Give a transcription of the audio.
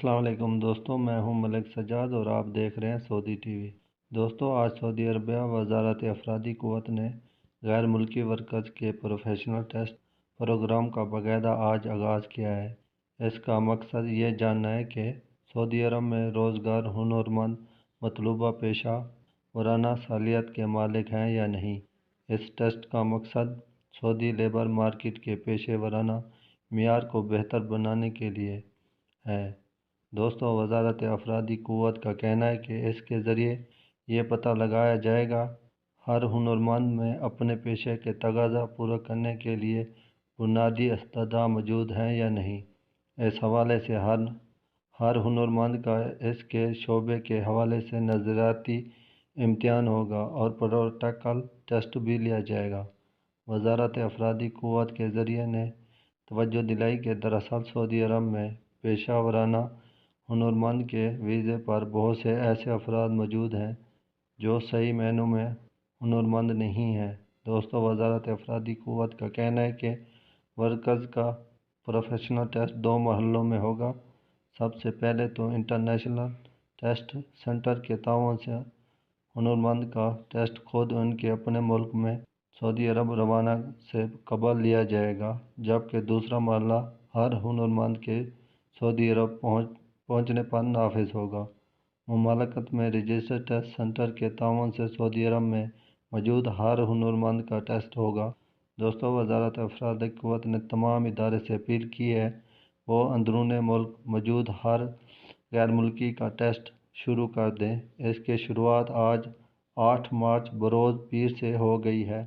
अस्सलाम वालेकुम दोस्तों, मैं हूं मलिक सज्जाद और आप देख रहे हैं सऊदी टीवी। दोस्तों, आज सऊदी अरबिया वजारत अफरादी क़ुव्वत ने गैर मुल्की वर्कर्स के प्रोफेशनल टेस्ट प्रोग्राम का बाकायदा आज आगाज़ किया है। इसका मकसद ये जानना है कि सऊदी अरब में रोज़गार हुनरमंद मतलूबा पेशा वराना सालियत के मालिक हैं या नहीं। इस टेस्ट का मकसद सऊदी लेबर मार्केट के पेशे वराना मियार को बेहतर बनाने के लिए है। दोस्तों, वजारत अफरादी क़ुव्वत का कहना है कि इसके ज़रिए ये पता लगाया जाएगा हर हुनरमंद में अपने पेशे के तकाज़ा पूरा करने के लिए बुनियादी इस्तेदाद मौजूद हैं या नहीं। इस हवाले से हर हुनरमंद का इसके शोबे के हवाले से नज़रियाती इम्तिहान होगा और प्रैक्टिकल टेस्ट भी लिया जाएगा। वजारत अफरादी क़ुव्वत के ज़रिए ने तवज्जो दिलाई कि दरअसल सऊदी अरब में पेशा वराना हुनरमंद के वीज़े पर बहुत से ऐसे अफराद मौजूद हैं जो सही मायनों में हुनरमंद नहीं हैं। दोस्तों, वजारत अफरादी क़ुव्वत का कहना है कि वर्कर्स का प्रोफेशनल टेस्ट 2 मरहलों में होगा। सबसे पहले तो इंटरनेशनल टेस्ट सेंटर के ताउन से हुनरमंद का टेस्ट खुद उनके अपने मुल्क में सऊदी अरब रवाना से कबल लिया जाएगा, जबकि दूसरा मरहला हर हुनरमंद के सऊदी अरब पहुँचने पर नाफिज होगा। मुमालकत में रजिस्टर्ड टेस्ट सेंटर के ताउन से सऊदी अरब में मौजूद हर हुनरमंद का टेस्ट होगा। दोस्तों, वजारत अफरादी क़ुव्वत ने तमाम इदारे से अपील की है वो अंदरून मुल्क मौजूद हर गैर मुल्की का टेस्ट शुरू कर दें। इसकी शुरुआत आज 8 मार्च बरोज़ पीर से हो गई है।